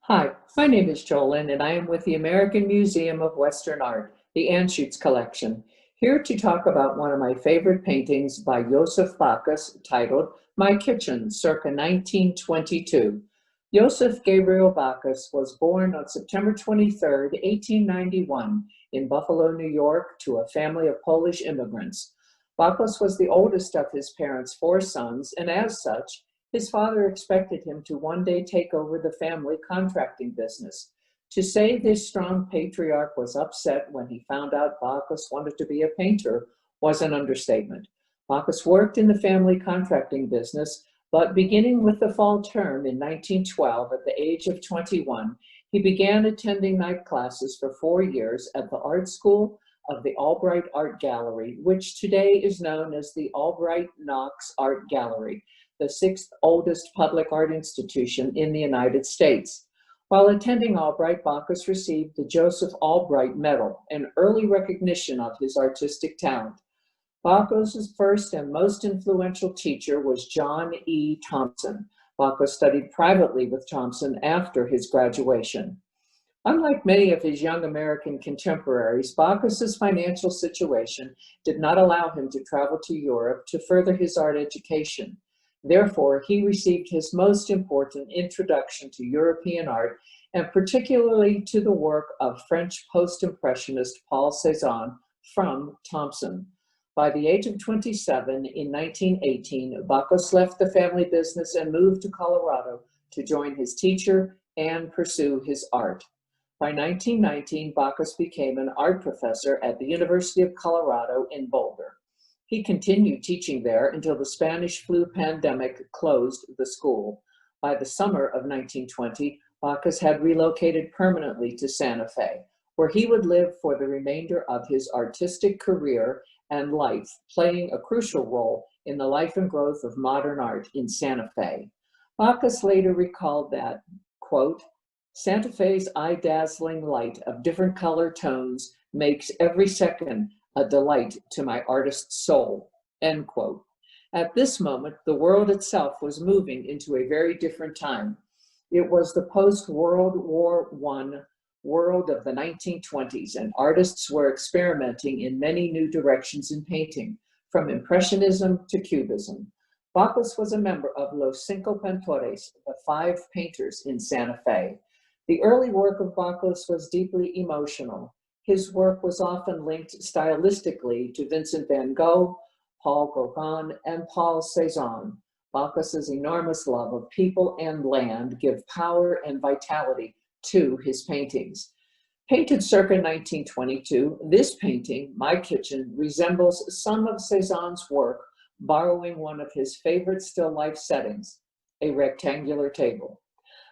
Hi, my name is Jolyn, and I am with the American Museum of Western Art, the Anschutz Collection, here to talk about one of my favorite paintings by Jozef Bakos titled My Kitchen, circa 1922. Joseph Gabriel Bakos was born on September 23, 1891, in Buffalo, New York, to a family of Polish immigrants. Bakos was the oldest of his parents' four sons, and as such, his father expected him to one day take over the family contracting business. To say this strong patriarch was upset when he found out Bakos wanted to be a painter was an understatement. Bakos worked in the family contracting business, but beginning with the fall term in 1912, at the age of 21, he began attending night classes for 4 years at the art school of the Albright Art Gallery, which today is known as the Albright Knox Art Gallery, the sixth oldest public art institution in the United States. While attending Albright, Bakos received the Joseph Albright Medal, an early recognition of his artistic talent. Bakos' first and most influential teacher was John E. Thompson. Bakos studied privately with Thompson after his graduation. Unlike many of his young American contemporaries, Bakos' financial situation did not allow him to travel to Europe to further his art education. Therefore, he received his most important introduction to European art, and particularly to the work of French post-impressionist Paul Cézanne, from Thompson. By the age of 27, in 1918, Bakos left the family business and moved to Colorado to join his teacher and pursue his art. By 1919, Bakos became an art professor at the University of Colorado in Boulder. He continued teaching there until the Spanish flu pandemic closed the school. By the summer of 1920, Bakos had relocated permanently to Santa Fe, where he would live for the remainder of his artistic career and life, playing a crucial role in the life and growth of modern art in Santa Fe. Bakos later recalled that, quote, "Santa Fe's eye-dazzling light of different color tones makes every second a delight to my artist's soul," end quote. At this moment, the world itself was moving into a very different time. It was the post-World War I world of the 1920s, and artists were experimenting in many new directions in painting, from Impressionism to Cubism. Bakos was a member of Los Cinco Pintores, the five painters in Santa Fe. The early work of Bakos was deeply emotional. His work was often linked stylistically to Vincent van Gogh, Paul Gauguin, and Paul Cézanne. Bakos' enormous love of people and land give power and vitality to his paintings. Painted circa 1922, this painting, My Kitchen, resembles some of Cézanne's work, borrowing one of his favorite still life settings, a rectangular table.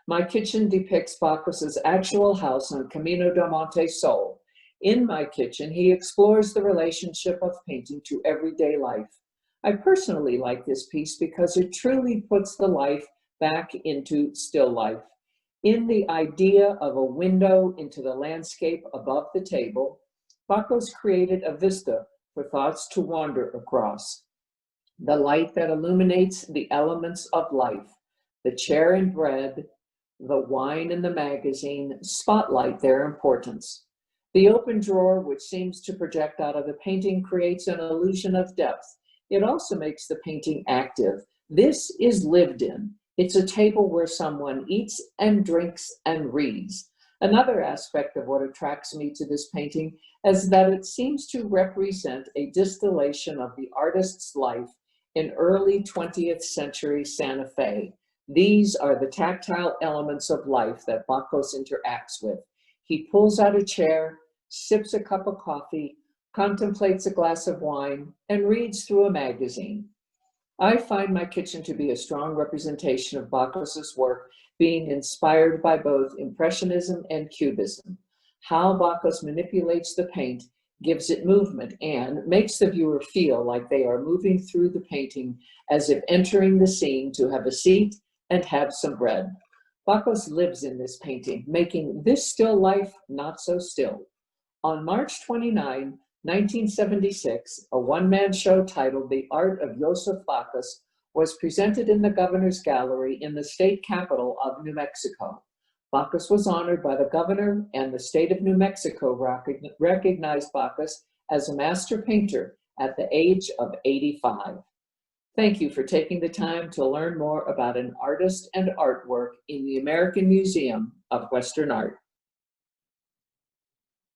My Kitchen depicts Bakos' actual house on Camino del Monte Sol. In My Kitchen, he explores the relationship of painting to everyday life. I personally like this piece because it truly puts the life back into still life. In the idea of a window into the landscape above the table, Bakos created a vista for thoughts to wander across. The light that illuminates the elements of life, the chair and bread, the wine and the magazine, spotlight their importance. The open drawer, which seems to project out of the painting, creates an illusion of depth. It also makes the painting active. This is lived in. It's a table where someone eats and drinks and reads. Another aspect of what attracts me to this painting is that it seems to represent a distillation of the artist's life in early 20th century Santa Fe. These are the tactile elements of life that Bakos interacts with. He pulls out a chair, sips a cup of coffee, contemplates a glass of wine, and reads through a magazine. I find My Kitchen to be a strong representation of Bakos' work, being inspired by both Impressionism and Cubism. How Bakos manipulates the paint gives it movement and makes the viewer feel like they are moving through the painting as if entering the scene to have a seat and have some bread. Bakos lives in this painting, making this still life not so still. On March 29, 1976, a one-man show titled The Art of Joseph Bakos was presented in the Governor's Gallery in the state capital of New Mexico. Bakos was honored by the governor, and the state of New Mexico recognized Bakos as a master painter at the age of 85. Thank you for taking the time to learn more about an artist and artwork in the American Museum of Western Art.